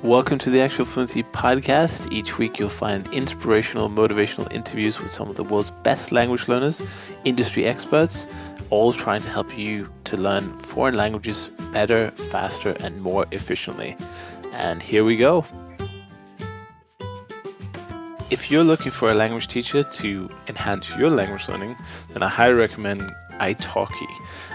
Welcome to the Actual Fluency Podcast. Each week you'll find inspirational, motivational interviews with some of the world's best language learners, industry experts, all trying to help you to learn foreign languages better, faster, and more efficiently. And here we go. If you're looking for a language teacher to enhance your language learning, then I highly recommend italki.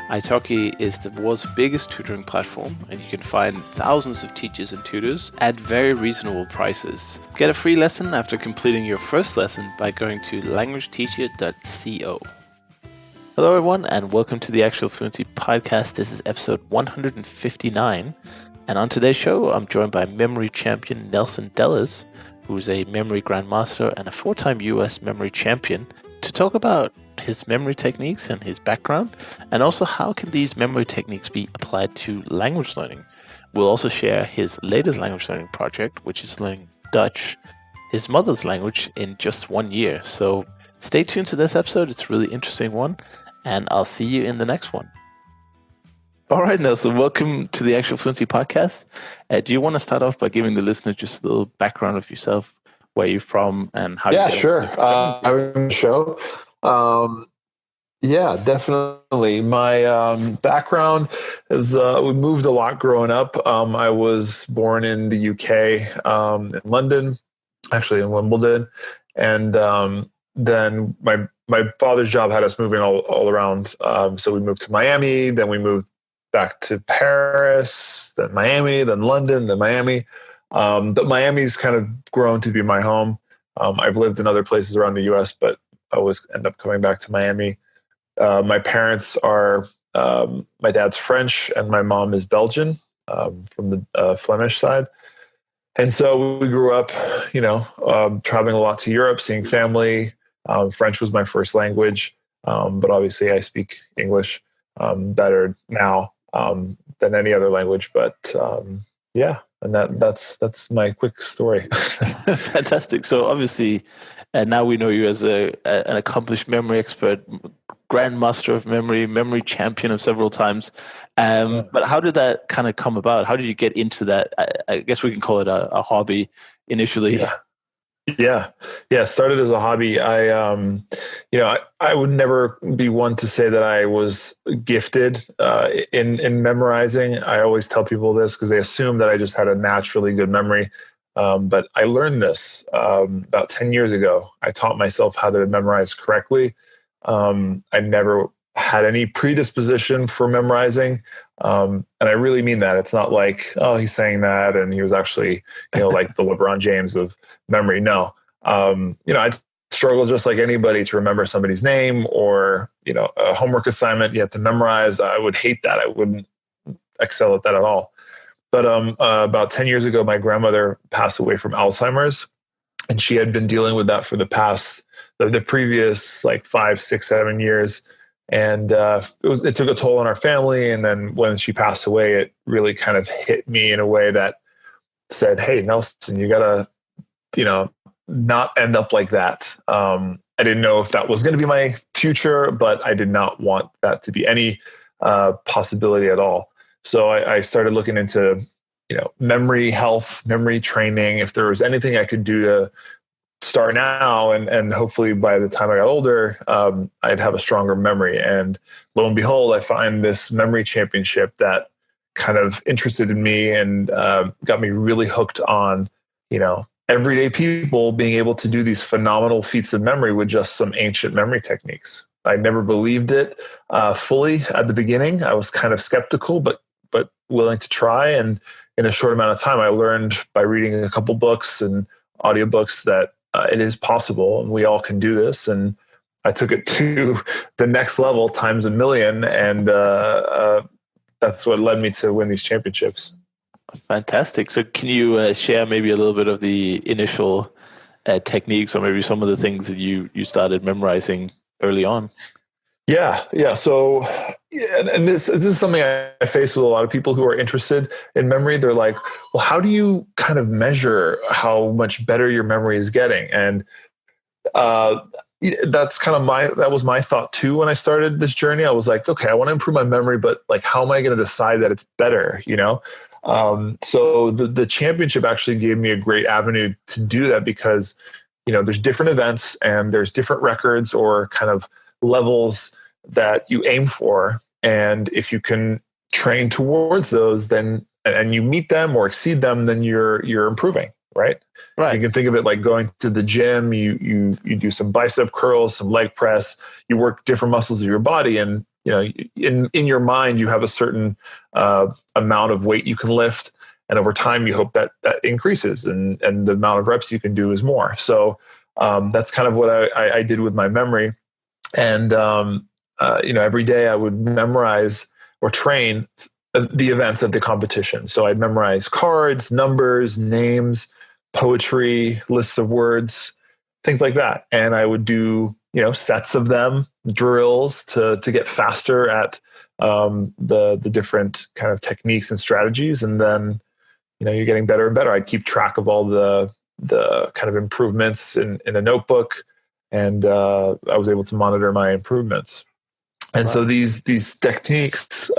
Italki is the world's biggest tutoring platform, and you can find thousands of teachers and tutors at very reasonable prices. Get a free lesson after completing your first lesson by going to languageteacher.co. Hello everyone, and welcome to the Actual Fluency Podcast. This is episode 159, and on today's show, I'm joined by memory champion Nelson Dellis, who's a memory grandmaster and a 4-time US memory champion, to talk about his memory techniques and his background, and also how can these memory techniques be applied to language learning. We'll also share his latest language learning project, which is learning Dutch, his mother's language, in just 1 year. So stay tuned to this episode. It's a really interesting one, and I'll see you in the next one. All right, Nelson, welcome to the Actual Fluency Podcast. Do you want to start off by giving the listener just a little background of yourself, where you're from, and how you Yeah, sure. I was on the show. Yeah, definitely. My background is we moved a lot growing up. I was born in the UK, in London, actually in Wimbledon, and then my father's job had us moving all around. So we moved to Miami, then we moved back to Paris, then Miami, then London, then Miami. But Miami's kind of grown to be my home. I've lived in other places around the US, but I always end up coming back to Miami. My parents are, my dad's French and my mom is Belgian, from the Flemish side. And so we grew up, traveling a lot to Europe, seeing family. French was my first language, but obviously I speak English better now than any other language. But yeah, and that's my quick story. Fantastic. So obviously, now we know you as an accomplished memory expert, Grandmaster of Memory, memory champion of several times. But how did that kind of come about? How did you get into that? I guess we can call it a hobby initially. Yeah. It started as a hobby. I would never be one to say that I was gifted in memorizing. I always tell people this because they assume that I just had a naturally good memory. But I learned this about 10 years ago. I taught myself how to memorize correctly. I never had any predisposition for memorizing. And I really mean that. It's not like, oh, he's saying that and he was actually, like the LeBron James of memory. No. I struggle just like anybody to remember somebody's name or, a homework assignment you have to memorize. I would hate that. I wouldn't excel at that at all. But about 10 years ago, my grandmother passed away from Alzheimer's, and she had been dealing with that for the previous like 5, 6, 7 years. And it took a toll on our family. And then when she passed away, it really kind of hit me in a way that said, hey, Nelson, you got to, not end up like that. I didn't know if that was going to be my future, but I did not want that to be any possibility at all. So I started looking into, memory health, memory training, if there was anything I could do to start now. And hopefully by the time I got older, I'd have a stronger memory. And lo and behold, I find this memory championship that kind of interested in me and got me really hooked on, everyday people being able to do these phenomenal feats of memory with just some ancient memory techniques. I never believed it fully at the beginning. I was kind of skeptical, but willing to try. And in a short amount of time, I learned by reading a couple books and audiobooks that it is possible and we all can do this. And I took it to the next level times a million. And that's what led me to win these championships. Fantastic. So can you share maybe a little bit of the initial techniques or maybe some of the things that you started memorizing early on? Yeah. So, and this is something I face with a lot of people who are interested in memory. They're like, well, how do you kind of measure how much better your memory is getting? And that's kind of that was my thought too when I started this journey. I was like, okay, I want to improve my memory, but like, how am I going to decide that it's better? So the championship actually gave me a great avenue to do that because, there's different events and there's different records or kind of levels that you aim for. And if you can train towards those, then, and you meet them or exceed them, then you're improving. Right. You can think of it like going to the gym. You do some bicep curls, some leg press. You work different muscles of your body, and in your mind you have a certain amount of weight you can lift, and over time you hope that increases, and the amount of reps you can do is more. So that's kind of what I did with my memory, and every day I would memorize or train the events of the competition. So I'd memorize cards, numbers, names, poetry, lists of words, things like that. And I would do, sets of them, drills to get faster at the different kind of techniques and strategies. And then, you're getting better and better. I'd keep track of all the kind of improvements in a notebook. And I was able to monitor my improvements. And so these techniques,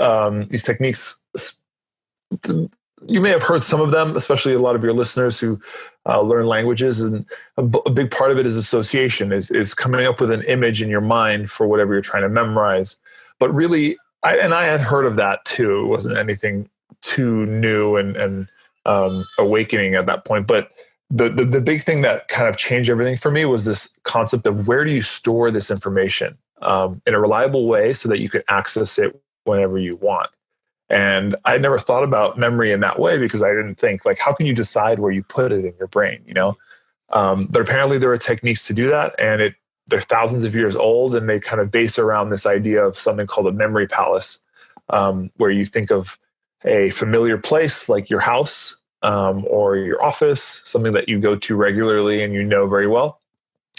you may have heard some of them, especially a lot of your listeners who learn languages. And a big part of it is association, is coming up with an image in your mind for whatever you're trying to memorize. But really, I had heard of that too. It wasn't anything too new and awakening at that point. But the big thing that kind of changed everything for me was this concept of where do you store this information in a reliable way so that you can access it whenever you want. And I never thought about memory in that way because I didn't think, like, how can you decide where you put it in your brain, But apparently there are techniques to do that, and they're thousands of years old, and they kind of base around this idea of something called a memory palace, where you think of a familiar place like your house or your office, something that you go to regularly and very well.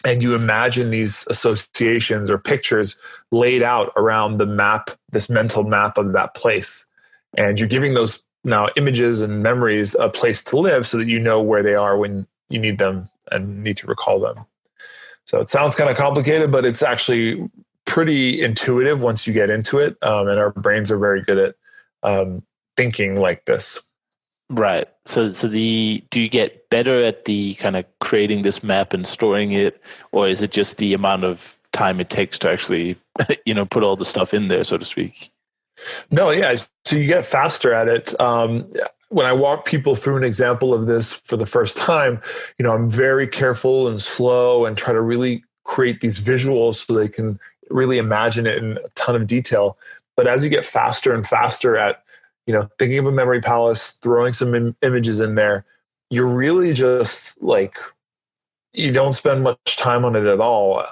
And you imagine these associations or pictures laid out around the map, this mental map of that place. And you're giving those now images and memories a place to live so that you know where they are when you need them and need to recall them. So it sounds kind of complicated, but it's actually pretty intuitive once you get into it. And our brains are very good at thinking like this. Right. So do you get better at the kind of creating this map and storing it, or is it just the amount of time it takes to actually, put all the stuff in there, so to speak? No, yeah. So you get faster at it. When I walk people through an example of this for the first time, I'm very careful and slow and try to really create these visuals so they can really imagine it in a ton of detail. But as you get faster and faster at thinking of a memory palace, throwing some images in there, you're really just like, you don't spend much time on it at all.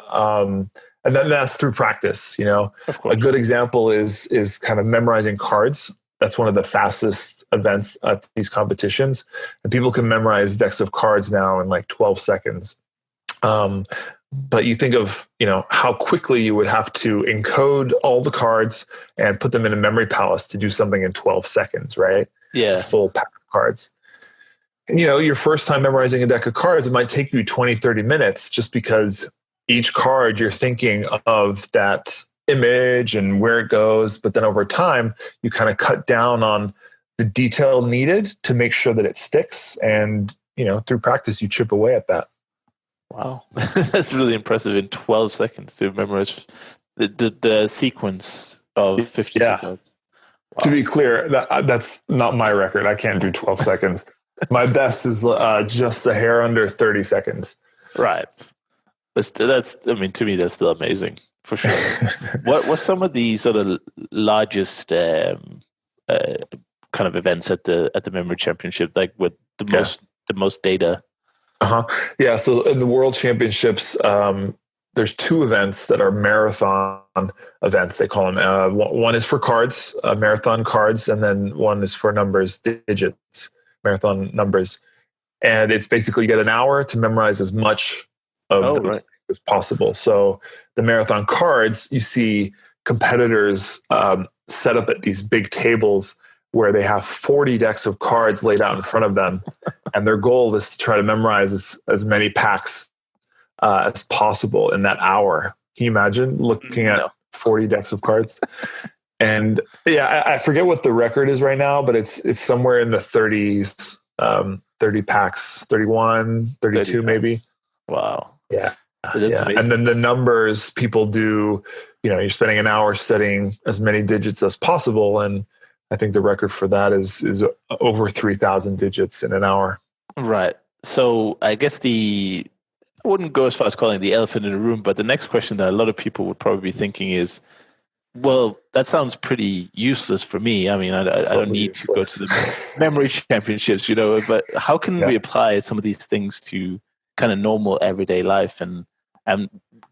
And then that's through practice, Of course. A good example is kind of memorizing cards. That's one of the fastest events at these competitions. And people can memorize decks of cards now in like 12 seconds. But you think of, how quickly you would have to encode all the cards and put them in a memory palace to do something in 12 seconds, right? Yeah. A full pack of cards. And, your first time memorizing a deck of cards, it might take you 20, 30 minutes just because each card you're thinking of that image and where it goes. But then over time, you kind of cut down on the detail needed to make sure that it sticks. And, through practice, you chip away at that. Wow. That's really impressive in 12 seconds to memorize the sequence of 52 cards. Wow. To be clear, that's not my record. I can't do 12 seconds. My best is just a hair under 30 seconds. Right. But to me, that's still amazing, for sure. What's some of the sort of largest kind of events at the Memory Championship, like with the most data? Yeah. So in the World Championships, there's two events that are marathon events. They call them. One is for cards, marathon cards, and then one is for numbers, digits, marathon numbers. And it's basically you get an hour to memorize as much of those as possible. So the marathon cards, you see competitors set up at these big tables where they have 40 decks of cards laid out in front of them. And their goal is to try to memorize as many packs as possible in that hour. Can you imagine looking at 40 decks of cards? And yeah, I forget what the record is right now, but it's somewhere in the 30s, 30 packs, 31, 32 30 maybe. Packs. Wow. Yeah. Yeah. And then the numbers people do, you're spending an hour studying as many digits as possible. And I think the record for that is over 3,000 digits in an hour. Right. So I guess I wouldn't go as far as calling it the elephant in the room, but the next question that a lot of people would probably be thinking is, well, that sounds pretty useless for me. I mean, I don't need to go to the memory championships, but how can we apply some of these things to kind of normal everyday life? And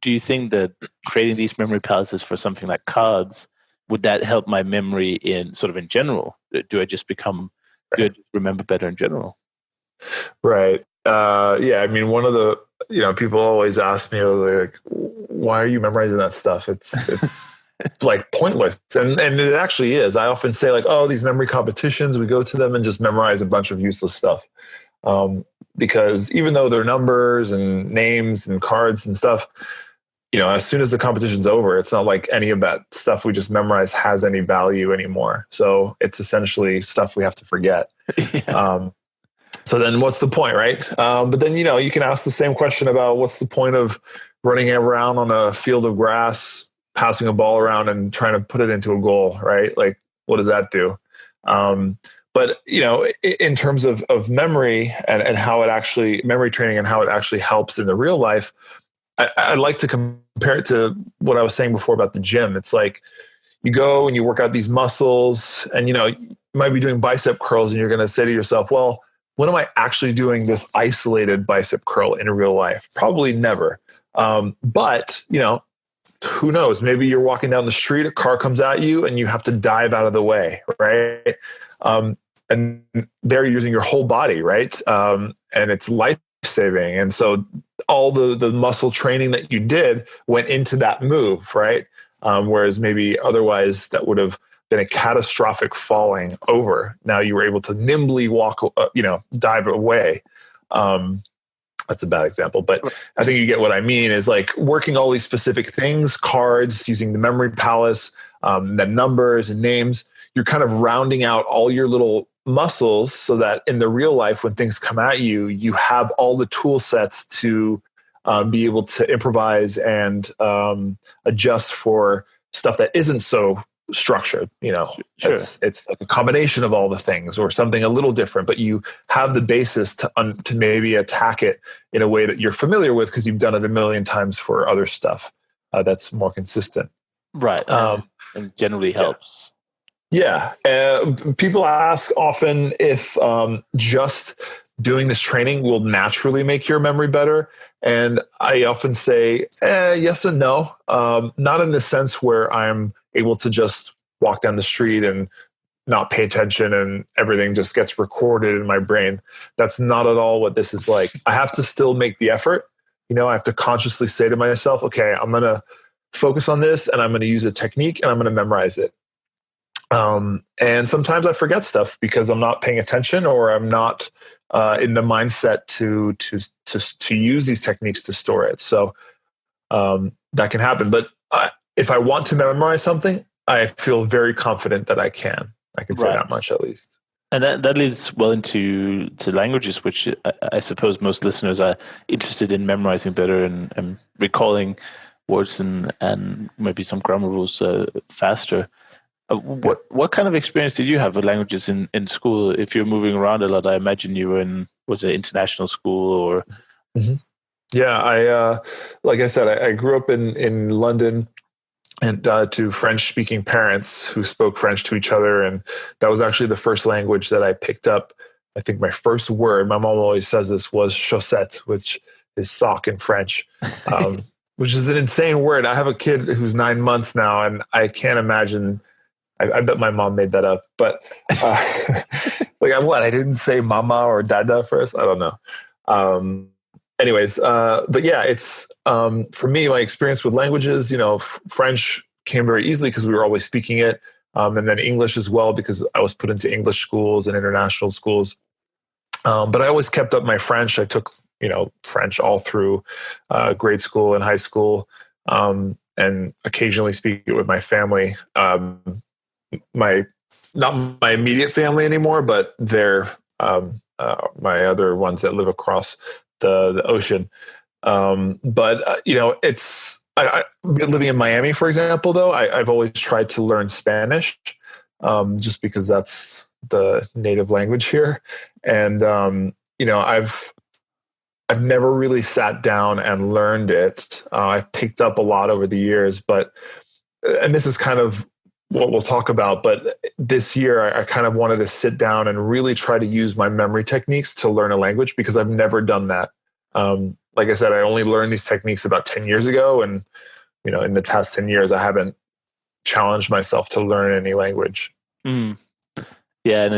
do you think that creating these memory palaces for something like cards, would that help my memory in general? Do I just become good, remember better in general? Right. Yeah. I mean, one of the, people always ask me, like, why are you memorizing that stuff? It's like pointless. And it actually is. I often say, like, oh, these memory competitions, we go to them and just memorize a bunch of useless stuff. Because even though they're numbers and names and cards and stuff, as soon as the competition's over, it's not like any of that stuff we just memorized has any value anymore. So it's essentially stuff we have to forget. Yeah. So then what's the point, right? But then, you can ask the same question about what's the point of running around on a field of grass, passing a ball around and trying to put it into a goal, right? Like, what does that do? But, in terms of memory and how it actually, memory training and how it actually helps in the real life, I'd like to compare it to what I was saying before about the gym. It's like you go and you work out these muscles and, you might be doing bicep curls and you're going to say to yourself, well, when am I actually doing this isolated bicep curl in real life? Probably never. But, who knows? Maybe you're walking down the street, a car comes at you and you have to dive out of the way, right? And they're using your whole body, right? And it's life-saving. And so all the muscle training that you did went into that move, right? Whereas maybe otherwise that would have been a catastrophic falling over. Now you were able to nimbly walk, dive away. That's a bad example, but I think you get what I mean is like working all these specific things, cards, using the memory palace, then numbers and names. You're kind of rounding out all your little muscles so that in the real life, when things come at you, you have all the tool sets to be able to improvise and adjust for stuff that isn't so structured. Sure. It's like a combination of all the things or something a little different, but you have the basis to maybe attack it in a way that you're familiar with because you've done it a million times for other stuff that's more consistent. Right. And generally helps. Yeah. People ask often if just doing this training will naturally make your memory better. And I often say, yes and no. Not in the sense where I'm able to just walk down the street and not pay attention and everything just gets recorded in my brain. That's not at all what this is like. I have to still make the effort. I have to consciously say to myself, okay, I'm going to focus on this and I'm going to use a technique and I'm going to memorize it. And sometimes I forget stuff because I'm not paying attention or I'm not in the mindset to use these techniques to store it. So that can happen. But if I want to memorize something, I feel very confident that I can. I can say that much at least. And that leads well into languages, which I suppose most listeners are interested in memorizing better and recalling words and maybe some grammar rules faster. What kind of experience did you have with languages in school? If you're moving around a lot, I imagine you were was it international school or? Mm-hmm. Yeah, I like I said, I grew up in London and to French-speaking parents who spoke French to each other, and that was actually the first language that I picked up. I think my first word, my mom always says this, was chaussette, which is sock in French, which is an insane word. I have a kid who's 9 months now, and I can't imagine. I bet my mom made that up, but like I didn't say mama or dada first. I don't know. Anyways, but yeah, it's for me, my experience with languages, French came very easily because we were always speaking it. And then English as well, because I was put into English schools and international schools. But I always kept up my French. I took French all through grade school and high school, and occasionally speak it with my family. Not my immediate family anymore, but they're my other ones that live across the ocean. It's living in Miami, for example, though, I've always tried to learn Spanish, just because that's the native language here. And, I've never really sat down and learned it. I've picked up a lot over the years, and this is kind of what we'll talk about, but this year I kind of wanted to sit down and really try to use my memory techniques to learn a language, because I've never done that. Like I said, I only learned these techniques about 10 years ago. And, in the past 10 years, I haven't challenged myself to learn any language. Mm. Yeah, and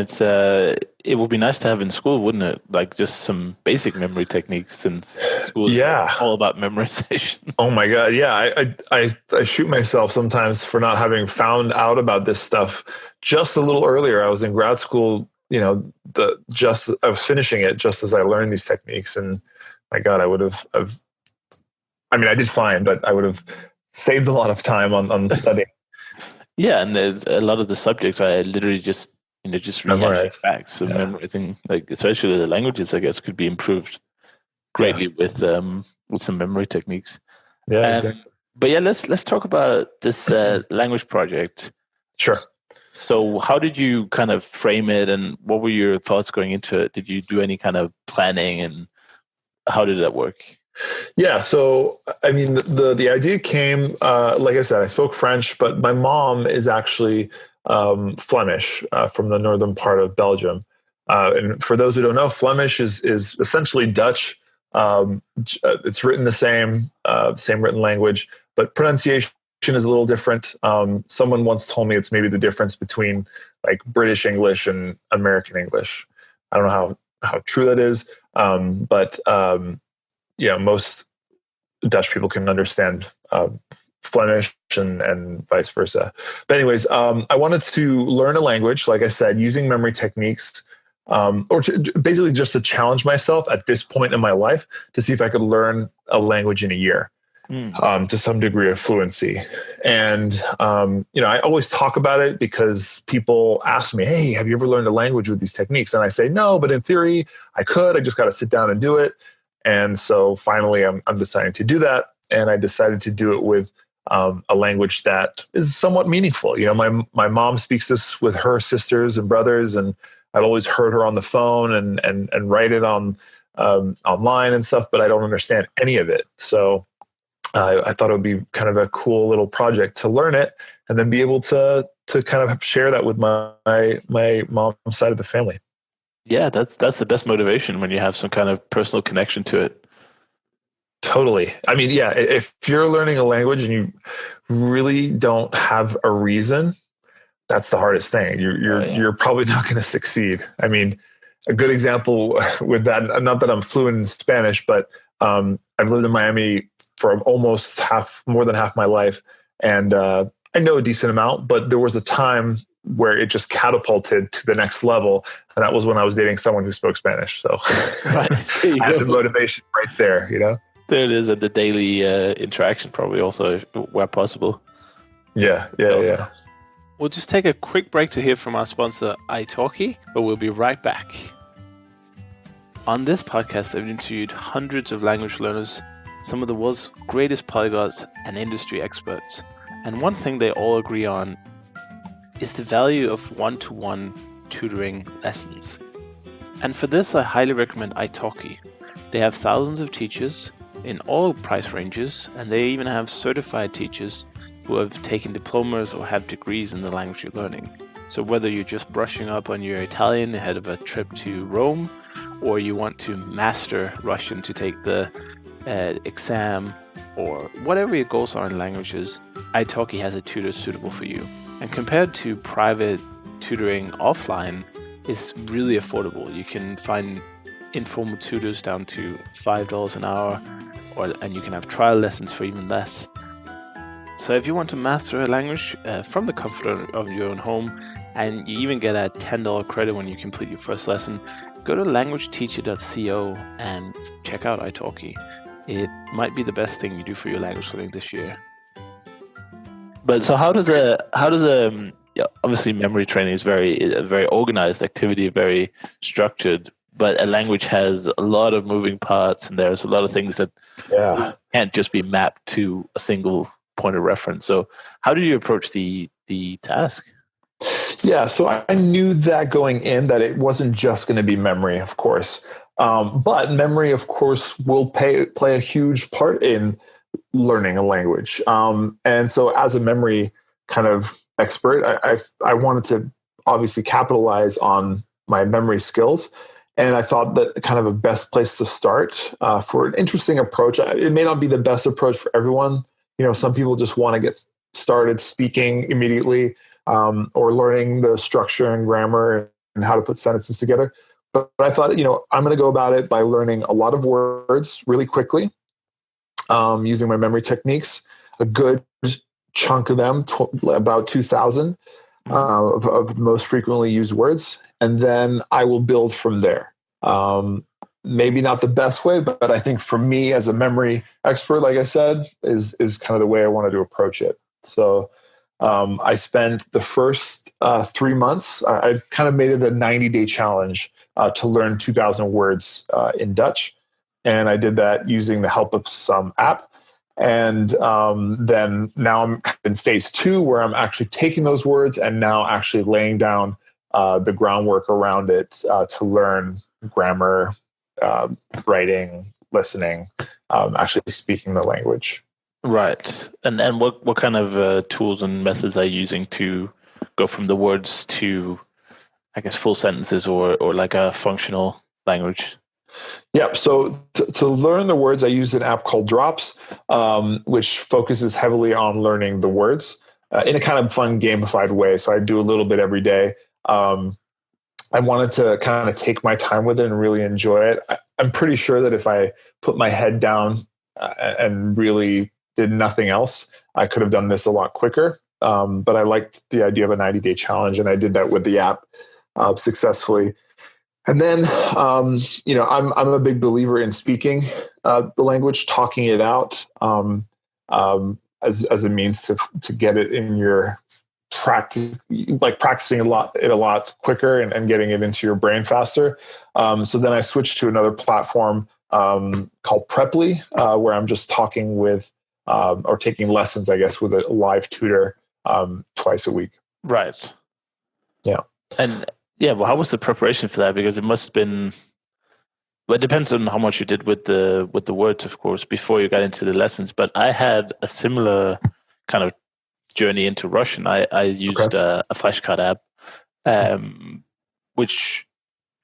it would be nice to have in school, wouldn't it? Like just some basic memory techniques, since school is all about memorization. Oh my God, yeah. I shoot myself sometimes for not having found out about this stuff just a little earlier. I was in grad school, I was finishing it just as I learned these techniques, and my God, I did fine, but I would have saved a lot of time on studying. Yeah, and there's a lot of the subjects I literally just rehashing facts. So memorizing, like especially the languages, I guess, could be improved greatly with some memory techniques. Yeah, exactly. But yeah, let's talk about this language project. Sure. So how did you kind of frame it, and what were your thoughts going into it? Did you do any kind of planning, and how did that work? Yeah. So, the idea came, like I said, I spoke French, but my mom is actually Flemish, from the northern part of Belgium. And for those who don't know, Flemish is essentially Dutch. It's written the same written language, but pronunciation is a little different. Someone once told me it's maybe the difference between like British English and American English. I don't know how true that is. But most Dutch people can understand Flemish and vice versa. But anyways, I wanted to learn a language, like I said, using memory techniques, basically just to challenge myself at this point in my life to see if I could learn a language in a year, to some degree of fluency. And, I always talk about it because people ask me, hey, have you ever learned a language with these techniques? And I say, no, but in theory I could. I just got to sit down and do it. And so finally I'm deciding to do that. And I decided to do it with a language that is somewhat meaningful. My mom speaks this with her sisters and brothers, and I've always heard her on the phone and write it on online and stuff, but I don't understand any of it. So I thought it would be kind of a cool little project to learn it and then be able to kind of share that with my mom's side of the family. Yeah, that's the best motivation, when you have some kind of personal connection to it. Totally. If you're learning a language and you really don't have a reason, that's the hardest thing. You're probably not going to succeed. A good example with that, not that I'm fluent in Spanish, but I've lived in Miami for almost more than half my life. And I know a decent amount, but there was a time where it just catapulted to the next level. And that was when I was dating someone who spoke Spanish. So right. I had the motivation right there, There it is, at the daily interaction, probably also where possible. Yeah. We'll just take a quick break to hear from our sponsor, italki, but we'll be right back. On this podcast, I've interviewed hundreds of language learners, some of the world's greatest polyglots and industry experts. And one thing they all agree on is the value of one-to-one tutoring lessons. And for this, I highly recommend italki. They have thousands of teachers in all price ranges, and they even have certified teachers who have taken diplomas or have degrees in the language you're learning. So whether you're just brushing up on your Italian ahead of a trip to Rome, or you want to master Russian to take the exam, or whatever your goals are in languages, italki has a tutor suitable for you. And compared to private tutoring offline, it's really affordable. You can find informal tutors down to $5 an hour, and you can have trial lessons for even less. So if you want to master a language from the comfort of your own home, and you even get a $10 credit when you complete your first lesson, go to languageteacher.co and check out italki. It might be the best thing you do for your language learning this year. But so how does obviously memory training is a very organized activity, very structured, but a language has a lot of moving parts, and there's a lot of things that can't just be mapped to a single point of reference. So how did you approach the task? Yeah, so I knew that going in that it wasn't just going to be memory, of course. But memory, of course, will play a huge part in learning a language. And so as a memory kind of expert, I wanted to obviously capitalize on my memory skills. And I thought that kind of a best place to start for an interesting approach. It may not be the best approach for everyone. Some people just want to get started speaking immediately, or learning the structure and grammar and how to put sentences together. But I thought, I'm going to go about it by learning a lot of words really quickly, using my memory techniques, a good chunk of them, about 2,000 of the most frequently used words. And then I will build from there. Maybe not the best way, but I think for me as a memory expert, like I said, is kind of the way I wanted to approach it. So I spent the first 3 months, I kind of made it a 90-day challenge to learn 2,000 words in Dutch. And I did that using the help of some app. And then now I'm in phase 2, where I'm actually taking those words and now actually laying down the groundwork around it to learn grammar, writing, listening, actually speaking the language. Right. And what kind of tools and methods are you using to go from the words to, I guess, full sentences or like a functional language? Yeah. So to learn the words, I used an app called Drops, which focuses heavily on learning the words in a kind of fun gamified way. So I do a little bit every day. I wanted to kind of take my time with it and really enjoy it. I'm pretty sure that if I put my head down and really did nothing else, I could have done this a lot quicker. But I liked the idea of a 90-day challenge, and I did that with the app successfully. And then, I'm a big believer in speaking the language, talking it out as a means to get it in your practice, like practicing it a lot quicker and getting it into your brain faster. So then I switched to another platform called Preply, where I'm just talking with or taking lessons, I guess, with a live tutor twice a week. Right. Yeah. And yeah, well, how was the preparation for that? Because it must have been. Well, it depends on how much you did with the words, of course, before you got into the lessons. But I had a similar kind of journey into Russian. I used a flashcard app, which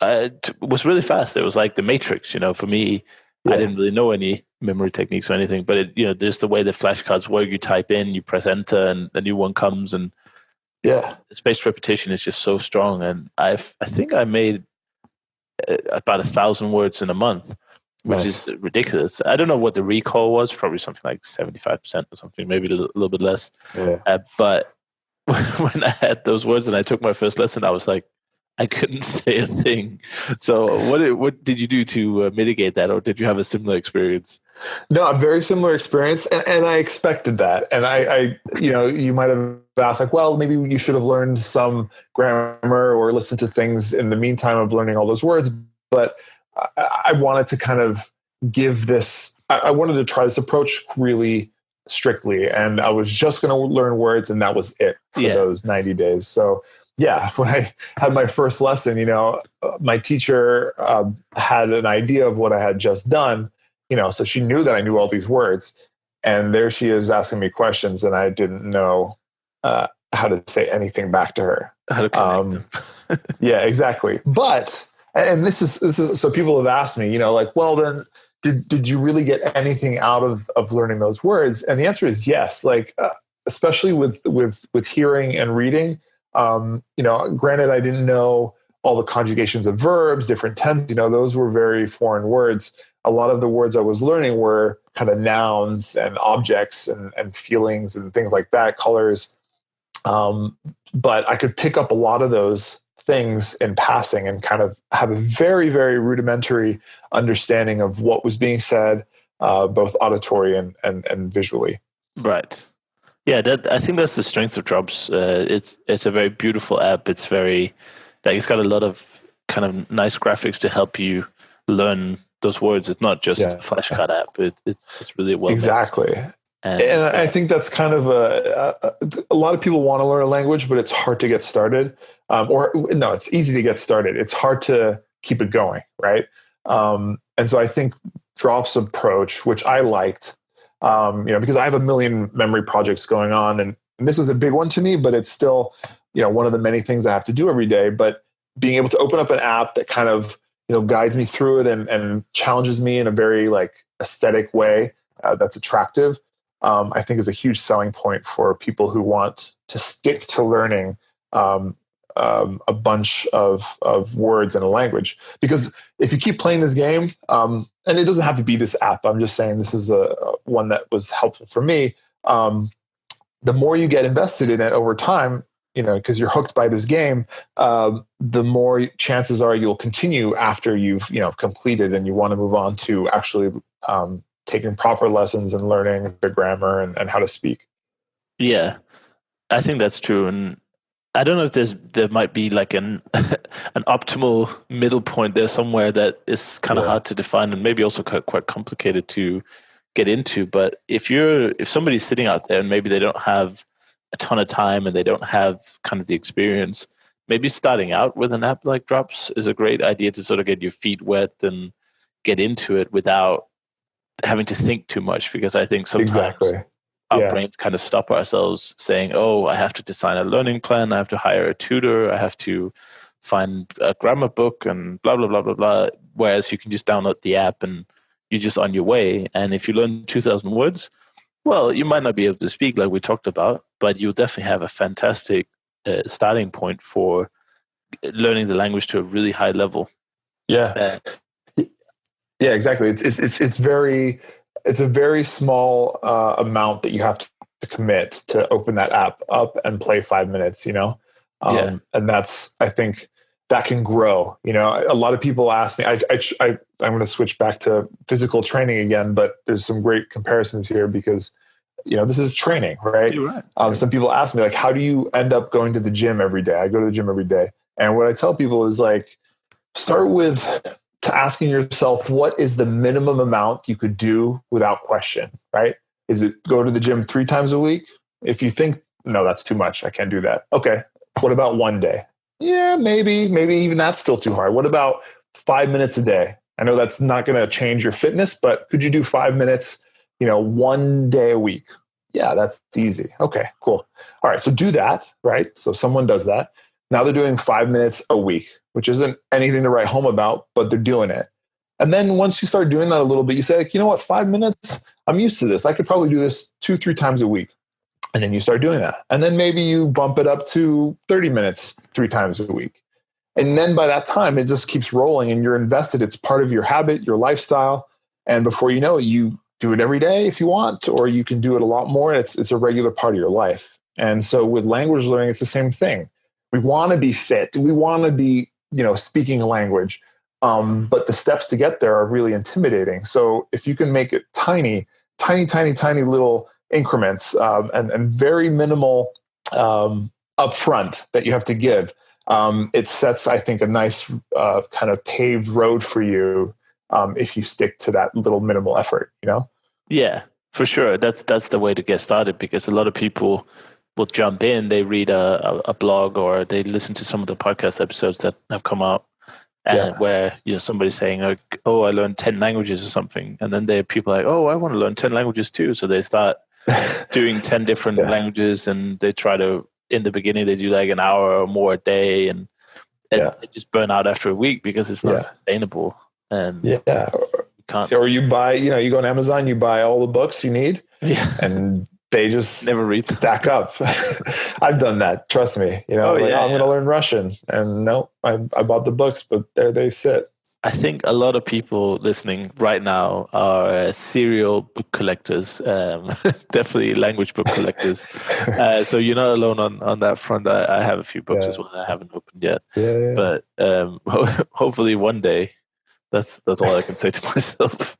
was really fast. It was like the Matrix, for me. Yeah. I didn't really know any memory techniques or anything, but there's the way the flashcards work. You type in, you press enter, and a new one comes, and spaced repetition is just so strong. And I think I made about 1,000 words in a month, which is ridiculous. I don't know what the recall was, probably something like 75% or something, maybe a little bit less. Yeah. But when I had those words and I took my first lesson, I was like, I couldn't say a thing. So what did you do to mitigate that, or did you have a similar experience? No, a very similar experience, and I expected that. And I you might have asked, like, well, maybe you should have learned some grammar or listened to things in the meantime of learning all those words. But I wanted to kind of give this. I wanted to try this approach really strictly, and I was just going to learn words, and that was it for those 90 days. So. Yeah, when I had my first lesson, my teacher had an idea of what I had just done, so she knew that I knew all these words. And there she is asking me questions, and I didn't know how to say anything back to her. How to connect them. Yeah, exactly. But, and this is, so people have asked me, like, well, then did you really get anything out of learning those words? And the answer is yes. Like, especially with hearing and reading. Granted, I didn't know all the conjugations of verbs, different tenses, those were very foreign words. A lot of the words I was learning were kind of nouns and objects and feelings and things like that, colors. But I could pick up a lot of those things in passing and kind of have a very, very rudimentary understanding of what was being said, both auditory and visually. Right. Yeah, I think that's the strength of Drops. It's a very beautiful app. It's very it's got a lot of kind of nice graphics to help you learn those words. It's not just a flashcard app. It's really well exactly. made. And I think that's kind of a lot of people want to learn a language, but it's hard to get started. It's easy to get started. It's hard to keep it going, right? And so I think Drops approach, which I liked, because I have a million memory projects going on, and this was a big one to me, but it's still, one of the many things I have to do every day. But being able to open up an app that kind of, guides me through it and challenges me in a very aesthetic way that's attractive, I think is a huge selling point for people who want to stick to learning a bunch of words in a language. Because if you keep playing this game, and it doesn't have to be this app, I'm just saying this is one that was helpful for me. The more you get invested in it over time, because you're hooked by this game, the more chances are you'll continue after you've completed and you want to move on to actually taking proper lessons and learning the grammar and how to speak. Yeah, I think that's true. And I don't know if there might be an optimal middle point there somewhere that is kind of hard to define and maybe also quite complicated to get into. But if somebody's sitting out there and maybe they don't have a ton of time and they don't have kind of the experience, maybe starting out with an app like Drops is a great idea to sort of get your feet wet and get into it without having to think too much, because I think sometimes our brains kind of stop ourselves saying, oh, I have to design a learning plan, I have to hire a tutor, I have to find a grammar book and blah, blah, blah, blah, blah. Whereas you can just download the app and you're just on your way. And if you learn 2,000 words, well, you might not be able to speak like we talked about, but you'll definitely have a fantastic starting point for learning the language to a really high level. Yeah. Yeah, exactly. It's a very small amount that you have to commit to open that app up and play 5 minutes, and that's, I think that can grow. A lot of people ask me, I'm going to switch back to physical training again, but there's some great comparisons here because, this is training, right? You're right. Some people ask me how do you end up going to the gym every day? I go to the gym every day. And what I tell people is start with asking yourself, what is the minimum amount you could do without question, right? Is it go to the gym 3 times a week? If you think, no, that's too much, I can't do that. Okay. What about one day? Yeah, maybe even that's still too hard. What about 5 minutes a day? I know that's not going to change your fitness, but could you do 5 minutes, one day a week? Yeah, that's easy. Okay, cool. All right. So do that, right? So someone does that. Now they're doing 5 minutes a week, which isn't anything to write home about, but they're doing it. And then once you start doing that a little bit, you say, you know what, 5 minutes, I'm used to this. I could probably do this 2-3 times a week. And then you start doing that. And then maybe you bump it up to 30 minutes 3 times a week. And then by that time, it just keeps rolling and you're invested. It's part of your habit, your lifestyle. And before you know it, you do it every day if you want, or you can do it a lot more. It's a regular part of your life. And so with language learning, it's the same thing. We want to be fit. We want to be, speaking a language. But the steps to get there are really intimidating. So if you can make it tiny little increments and very minimal upfront that you have to give, it sets, I think, a nice kind of paved road for you if you stick to that little minimal effort, Yeah, for sure. That's the way to get started, because a lot of people will jump in, they read a blog or they listen to some of the podcast episodes that have come out and where somebody's saying, oh, I learned 10 languages or something. And then there are people like, oh, I want to learn 10 languages too. So they start doing 10 different languages, and they try to, in the beginning, they do an hour or more a day, and they just burn out after a week because it's not sustainable. And you can't. Or you buy, you go on Amazon, you buy all the books you need, and they just never read stack up. I've done that. Trust me. I'm going to learn Russian, and no, I bought the books, but there they sit. I think a lot of people listening right now are serial book collectors, definitely language book collectors. So you're not alone on that front. I have a few books as Yeah. well that I haven't opened yet, Yeah. Yeah. but hopefully one day. That's all I can say to myself.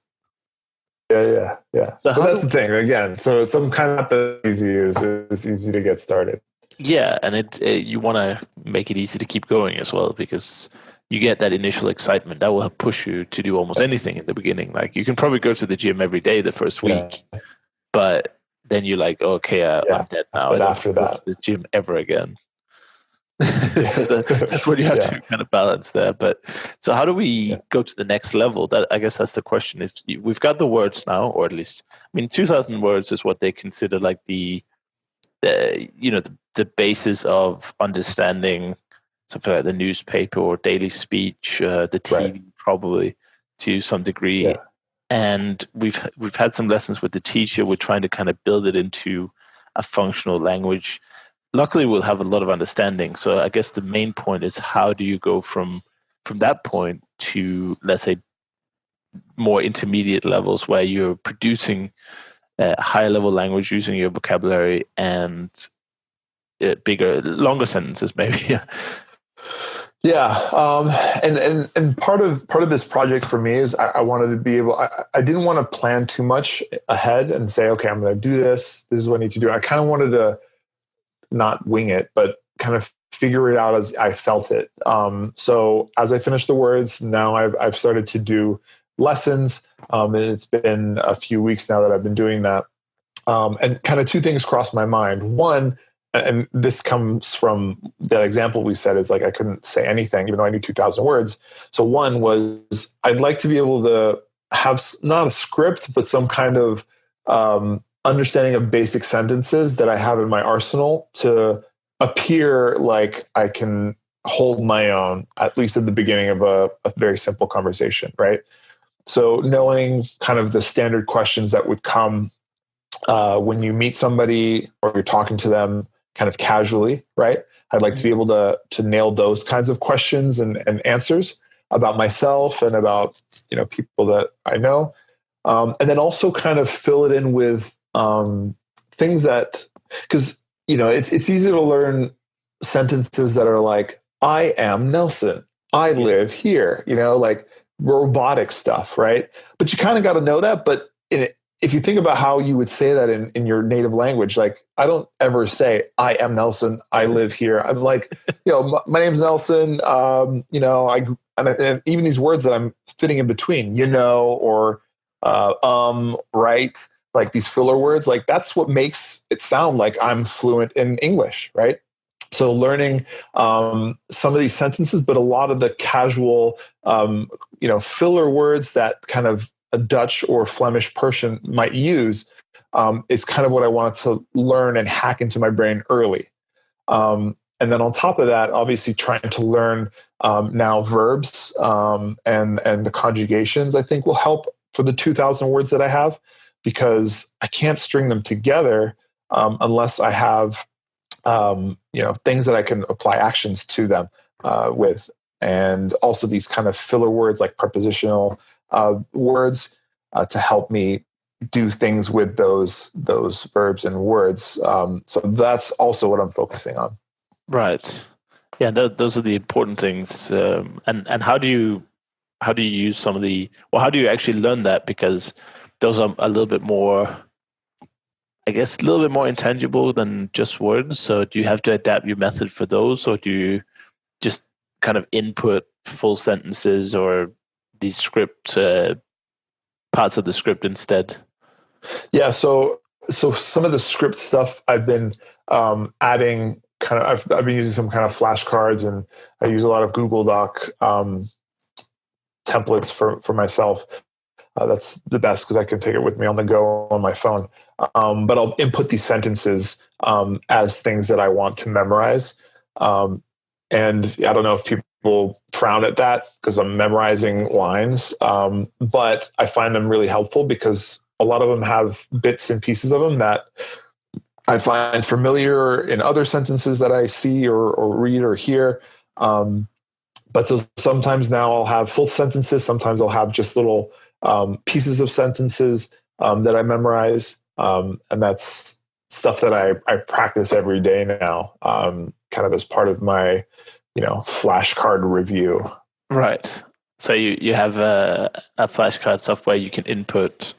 Yeah. So But how that's do the thing. Again, so some kind of easy is easy to get started. Yeah, and you want to make it easy to keep going as well because you get that initial excitement that will help push you to do almost anything in the beginning. Like you can probably go to the gym every day the first Yeah. week, but then you're like, okay, I'm dead now. I But don't want after to go to that, the gym ever again. So that's what you have to kind of balance there. But so how do we go to the next level? That I guess that's the question. If we've got the words now, or at least, I mean, 2,000 words is what they consider like the basis of understanding something like the newspaper or daily speech, the TV probably to some degree. Yeah. And we've had some lessons with the teacher. We're trying to kind of build it into a functional language. Luckily, we'll have a lot of understanding. So I guess the main point is how do you go from that point to, let's say, more intermediate levels where you're producing higher level language using your vocabulary and bigger, longer sentences, maybe. And part of this project for me is I wanted to be able. I didn't want to plan too much ahead and say, okay, I'm going to do this. This is what I need to do. I kind of wanted to not wing it, but kind of figure it out as I felt it. So as I finished the words, now I've started to do lessons, and it's been a few weeks now that I've been doing that. And kind of two things crossed my mind. One, and this comes from that example we said, is like I couldn't say anything, even though I knew 2,000 words. So one was I'd like to be able to have not a script, but some kind of understanding of basic sentences that I have in my arsenal to appear like I can hold my own, at least at the beginning of a very simple conversation, right? So knowing kind of the standard questions that would come when you meet somebody or you're talking to them kind of casually, right? I'd like to be able to nail those kinds of questions and answers about myself and about people that I know, and then also kind of fill it in with things that, because it's easy to learn sentences that are like, I am Nelson, I live here, like robotic stuff, right? But you kind of got to know that. But if you think about how you would say that in your native language, like I don't ever say I am Nelson, I live here. I'm like, my name's Nelson. And even these words that I'm fitting in between, or right, like these filler words, like that's what makes it sound like I'm fluent in English, right? So learning some of these sentences, but a lot of the casual, filler words that kind of a Dutch or Flemish person might use is kind of what I wanted to learn and hack into my brain early. And then on top of that, obviously trying to learn now verbs and the conjugations, I think will help for the 2,000 words that I have, because I can't string them together unless I have things that I can apply actions to them with. And also these kind of filler words like prepositional words to help me do things with those verbs and words. So that's also what I'm focusing on. Right. Yeah, those are the important things. And how do you use some of how do you actually learn that? Because those are a little bit more, I guess, a little bit more intangible than just words. So do you have to adapt your method for those, or do you just kind of input full sentences or the script parts of the script instead? Yeah, so some of the script stuff I've been adding. I've been using some kind of flashcards, and I use a lot of Google Doc templates for myself. That's the best because I can take it with me on the go on my phone. But I'll input these sentences as things that I want to memorize. And I don't know if people frown at that because I'm memorizing lines, but I find them really helpful because a lot of them have bits and pieces of them that I find familiar in other sentences that I see or read or hear. But But so sometimes now I'll have full sentences. Sometimes I'll have just little pieces of sentences that I memorize. And that's stuff that I practice every day now, kind of as part of my, flashcard review. Right. So you have a flashcard software you can input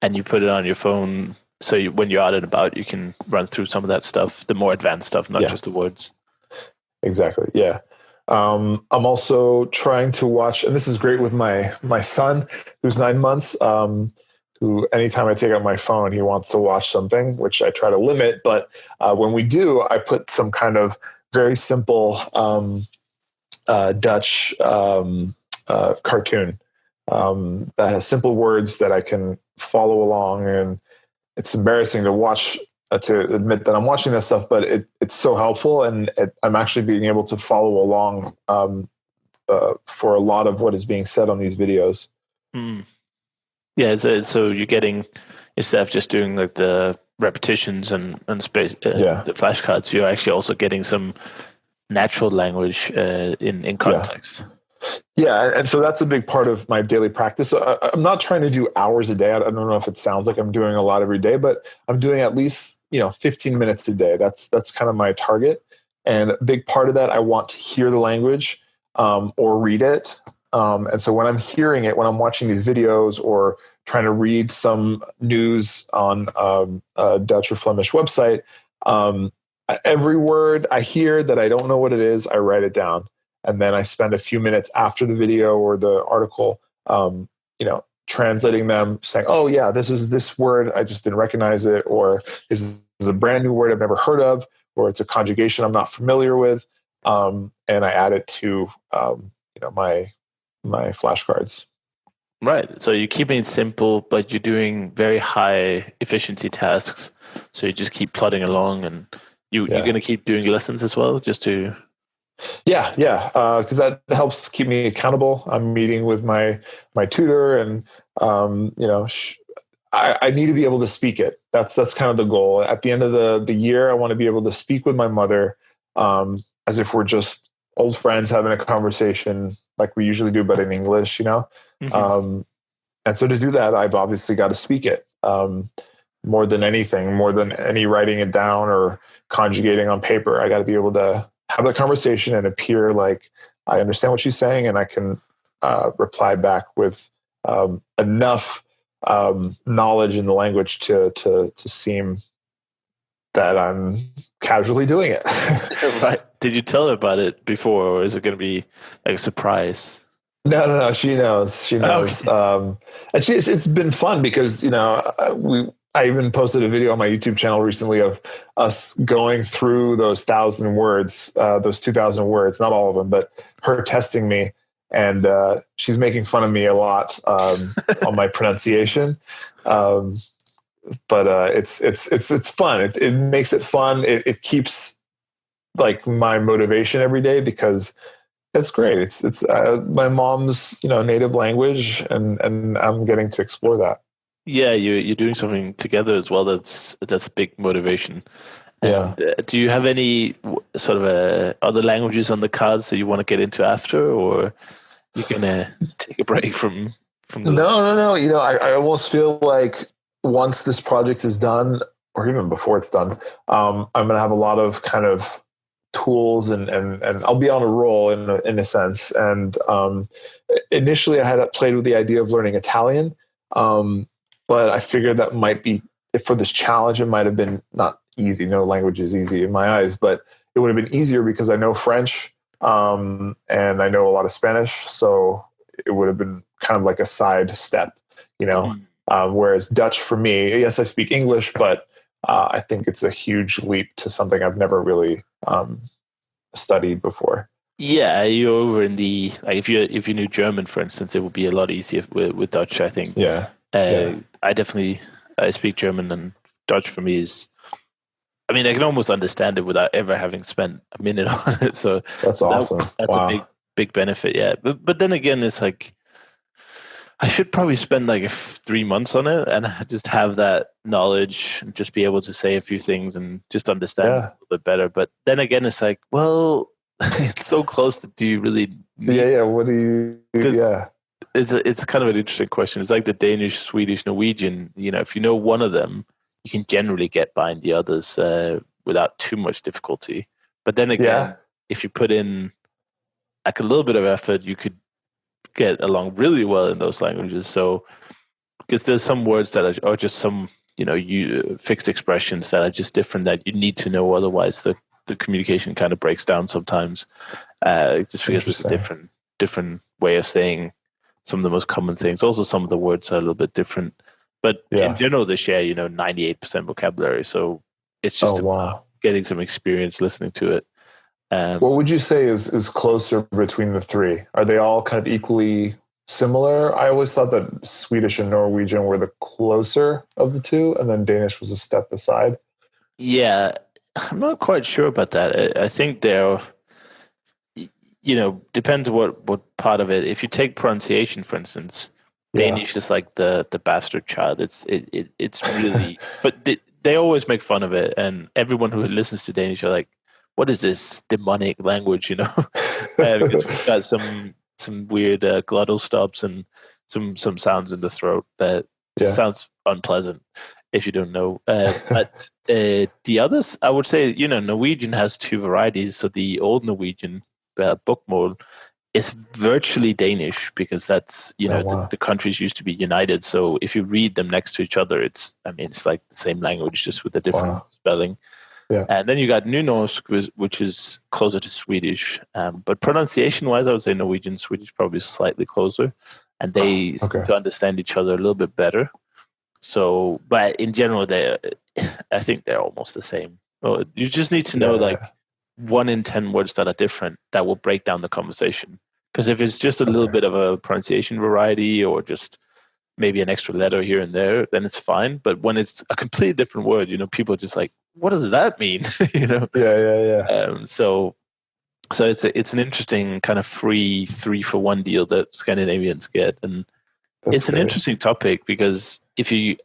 and you put it on your phone. So when you're out and about, you can run through some of that stuff, the more advanced stuff, not just the words. Exactly. Yeah. I'm also trying to watch, and this is great with my son, who's 9 months, who anytime I take out my phone, he wants to watch something, which I try to limit. But when we do, I put some kind of very simple Dutch cartoon that has simple words that I can follow along. And it's embarrassing to watch, to admit that I'm watching that stuff, but it's so helpful, and I'm actually being able to follow along for a lot of what is being said on these videos. Mm. Yeah, so you're getting, instead of just doing like the repetitions and space, the flashcards, you're actually also getting some natural language in context. Yeah, and so that's a big part of my daily practice. So I'm not trying to do hours a day. I don't know if it sounds like I'm doing a lot every day, but I'm doing at least 15 minutes a day. That's kind of my target. And a big part of that, I want to hear the language or read it. And so when I'm hearing it, when I'm watching these videos or trying to read some news on a Dutch or Flemish website, every word I hear that I don't know what it is, I write it down. And then I spend a few minutes after the video or the article, translating them, saying, oh yeah, this is this word, I just didn't recognize it, or this is a brand new word I've never heard of, or it's a conjugation I'm not familiar with. And I add it to, my flashcards. Right. So you're keeping it simple, but you're doing very high efficiency tasks. So you just keep plodding along, and you're going to keep doing lessons as well, just to... Yeah. Because that helps keep me accountable. I'm meeting with my tutor, and I need to be able to speak it. That's kind of the goal. At the end of the year, I want to be able to speak with my mother as if we're just old friends having a conversation like we usually do, but in English. Mm-hmm. And so to do that, I've obviously got to speak it more than anything, more than any writing it down or conjugating on paper. I got to be able to have that conversation and appear like I understand what she's saying, and I can reply back with enough knowledge in the language to seem that I'm casually doing it. Right. Did you tell her about it before, or is it going to be like a surprise? No. She knows. And it's been fun because, I even posted a video on my YouTube channel recently of us going through those 1,000 words, those 2,000 words, not all of them, but her testing me. And she's making fun of me a lot on my pronunciation. But it's fun. It makes it fun. It keeps like my motivation every day, because it's great. It's my mom's, native language, and I'm getting to explore that. Yeah, you're doing something together as well. That's big motivation. And, do you have any sort of other languages on the cards that you want to get into after, or you're gonna take a break from the... No. I almost feel like once this project is done, or even before it's done, I'm gonna have a lot of kind of tools and I'll be on a roll in a sense. And initially, I had played with the idea of learning Italian. But I figured that might be, for this challenge, it might have been not easy. No language is easy in my eyes, but it would have been easier because I know French and I know a lot of Spanish. So it would have been kind of like a side step, whereas Dutch for me, yes, I speak English, but I think it's a huge leap to something I've never really studied before. Yeah, you're over in the, like, if you knew German, for instance, it would be a lot easier with Dutch, I think. Yeah. I speak German, and Dutch for me is, I can almost understand it without ever having spent a minute on it. So that's awesome. That's a big benefit. Yeah. But then again, it's like, I should probably spend like 3 months on it and just have that knowledge and just be able to say a few things and just understand a little bit better. But then again, it's like, well, it's so close that do you really need? Yeah. What do you? Yeah. It's kind of an interesting question. It's like the Danish, Swedish, Norwegian. If you know one of them, you can generally get behind the others without too much difficulty. But then again, Yeah. if you put in like a little bit of effort, you could get along really well in those languages. So because there's some words that are just some you fixed expressions that are just different that you need to know, otherwise the communication kind of breaks down sometimes. Just because there's a different way of saying some of the most common things. Also, some of the words are a little bit different, but in general, they share 98% vocabulary. So it's just about getting some experience listening to it. What would you say is closer between the three? Are they all kind of equally similar? I always thought that Swedish and Norwegian were the closer of the two, and then Danish was a step aside. Yeah, I'm not quite sure about that. I think they're, depends what part of it. If you take pronunciation, for instance, Danish is like the bastard child. It's really, but they always make fun of it, and everyone who listens to Danish are like, what is this demonic language, because we've got some weird glottal stops and some sounds in the throat that just sounds unpleasant if you don't know. But the others, I would say, Norwegian has two varieties. So the old Norwegian, the bokmål, is virtually Danish because that's, the countries used to be united. So if you read them next to each other, it's like the same language, just with a different spelling. Yeah. And then you got Nynorsk, which is closer to Swedish. But pronunciation-wise, I would say Norwegian, Swedish probably slightly closer. And they seem to understand each other a little bit better. So, but in general, I think they're almost the same. Well, you just need to know 1 in 10 words that are different that will break down the conversation. Because if it's just a little bit of a pronunciation variety or just maybe an extra letter here and there, then it's fine. But when it's a completely different word, people are just like, what does that mean? So it's an interesting kind of free 3-for-1 deal that Scandinavians get, and it's an interesting topic because if you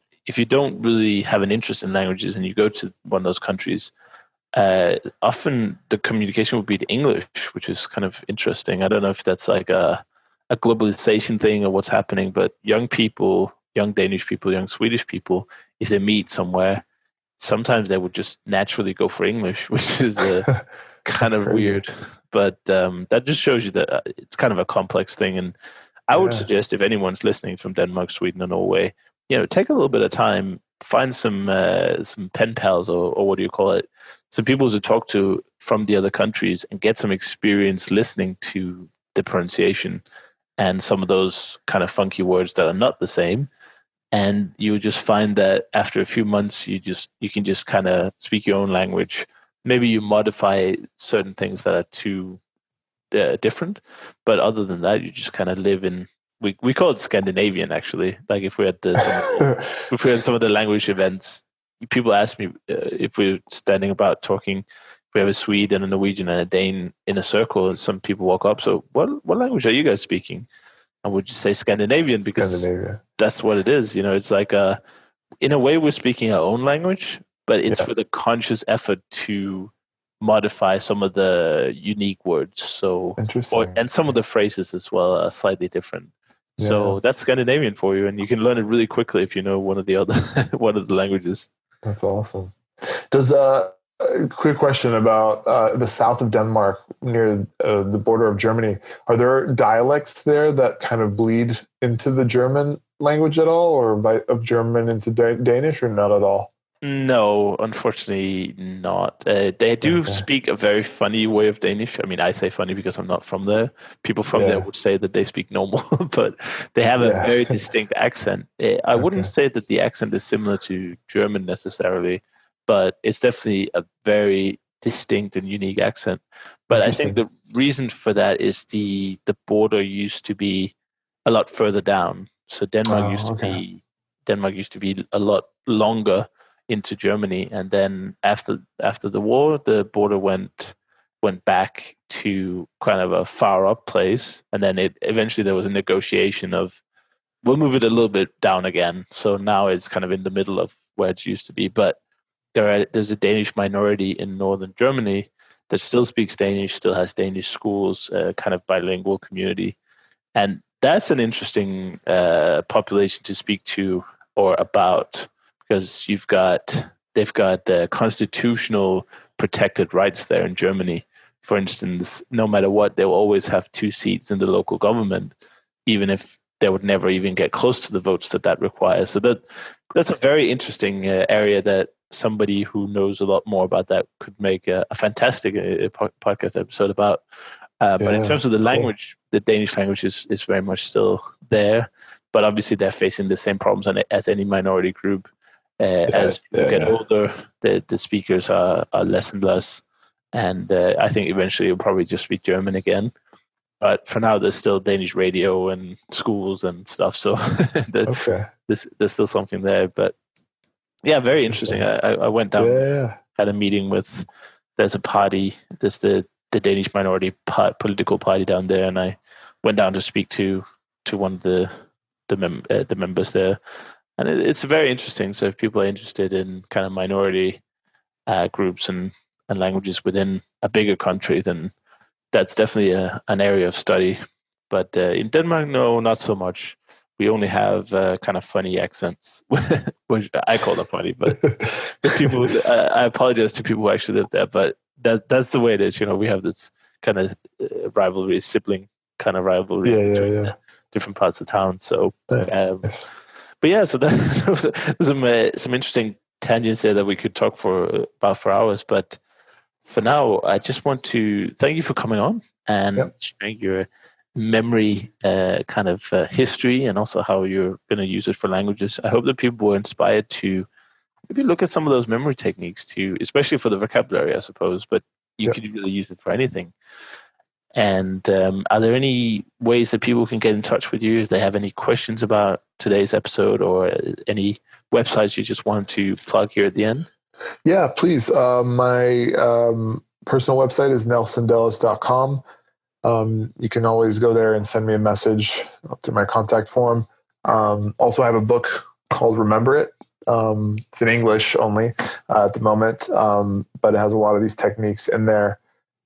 don't really have an interest in languages and you go to one of those countries, often the communication would be in English, which is kind of interesting. I don't know if that's like a globalization thing or what's happening, but young people, young Danish people, young Swedish people, if they meet somewhere, sometimes they would just naturally go for English, which is kind of weird. But that just shows you that it's kind of a complex thing. And I would suggest if anyone's listening from Denmark, Sweden, or Norway, take a little bit of time, find some pen pals or what do you call it, some people to talk to from the other countries and get some experience listening to the pronunciation and some of those kind of funky words that are not the same. And you just find that after a few months, you can just kind of speak your own language. Maybe you modify certain things that are too different, but other than that, you just kind of live in. We call it Scandinavian, actually. Like if we had some of the language events, people ask me if we're standing about talking. We have a Swede and a Norwegian and a Dane in a circle, and some people walk up. So, what language are you guys speaking? And would you say Scandinavian because that's what it is? It's like in a way we're speaking our own language, but it's with a conscious effort to modify some of the unique words. So, and some of the phrases as well are slightly different. Yeah. So that's Scandinavian for you, and you can learn it really quickly if you know one of the languages. That's awesome. Does quick question about the south of Denmark near the border of Germany. Are there dialects there that kind of bleed into the German language at all, or of German into Danish, or not at all? No, unfortunately not. They do speak a very funny way of Danish. I mean, I say funny because I'm not from there. People from there would say that they speak normal, but they have a very distinct accent. I wouldn't say that the accent is similar to German necessarily, but it's definitely a very distinct and unique accent. But I think the reason for that is the border used to be a lot further down. So Denmark used to be a lot longer into Germany, and then after the war, the border went back to kind of a far up place, and then eventually there was a negotiation of we'll move it a little bit down again. So now it's kind of in the middle of where it used to be, but there's a Danish minority in northern Germany that still speaks Danish, still has Danish schools, kind of bilingual community. And that's an interesting population to speak to or about, because they've got constitutional protected rights there in Germany. For instance, no matter what, they'll always have 2 seats in the local government, even if they would never even get close to the votes that requires. So that's a very interesting area that somebody who knows a lot more about that could make a fantastic podcast episode about. But in terms of the language, the Danish language is very much still there. But obviously, they're facing the same problems as any minority group. As people get older, the speakers are less and less. And I think eventually you'll probably just speak German again. But for now, there's still Danish radio and schools and stuff. So there's still something there. But yeah, very interesting. I went down, had a meeting with, there's a party, there's the Danish minority political party down there. And I went down to speak to one of the members there. And it's very interesting. So if people are interested in kind of minority groups and languages within a bigger country, then that's definitely an area of study. But in Denmark, no, not so much. We only have kind of funny accents, which I call them funny. But people, I apologize to people who actually live there. But that's the way it is. We have this kind of rivalry, sibling kind of rivalry between different parts of town. So, nice. But yeah, so there's some interesting tangents there that we could talk for hours. But for now, I just want to thank you for coming on and sharing your memory kind of history, and also how you're going to use it for languages. I hope that people were inspired to maybe look at some of those memory techniques too, especially for the vocabulary, I suppose, but you could really use it for anything. And are there any ways that people can get in touch with you if they have any questions about today's episode, or any websites you just want to plug here at the end? Yeah, please. My personal website is nelsondellis.com. You can always go there and send me a message through my contact form. Also, I have a book called Remember It. It's in English only at the moment, but it has a lot of these techniques in there.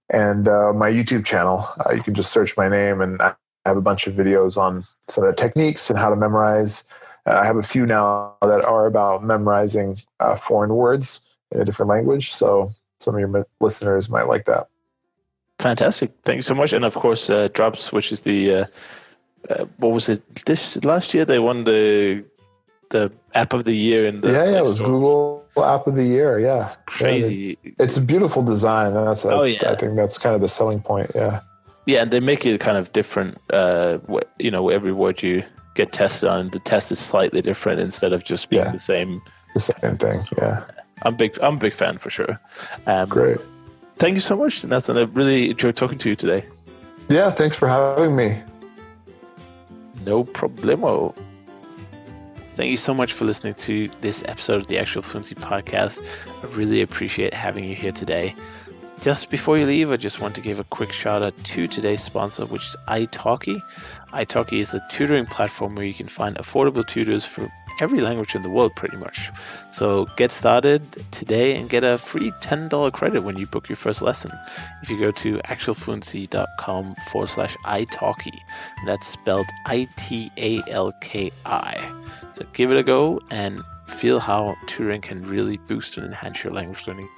And my YouTube channel, you can just search my name, and I have a bunch of videos on some of the techniques and how to memorize. I have a few now that are about memorizing foreign words in a different language. So some of your listeners might like that. Fantastic. Thank you so much. And of course, Drops, which is the, what was it? This last year, they won the app of the year in the it was Google app of the year. Yeah, it's crazy. It's a beautiful design, and I think that's kind of the selling point. Yeah, and they make it kind of different. Every word you get tested on, the test is slightly different instead of just being the same thing. Yeah, I'm a big fan for sure. Great. Thank you so much, Nelson. I really enjoyed talking to you today. Yeah, thanks for having me. No problemo. Thank you so much for listening to this episode of the Actual Fluency Podcast. I really appreciate having you here today. Just before you leave, I just want to give a quick shout out to today's sponsor, which is italki. Italki is a tutoring platform where you can find affordable tutors for every language in the world, pretty much. So get started today and get a free $10 credit when you book your first lesson. If you go to actualfluency.com/italki, that's spelled ITALKI. So give it a go and feel how tutoring can really boost and enhance your language learning.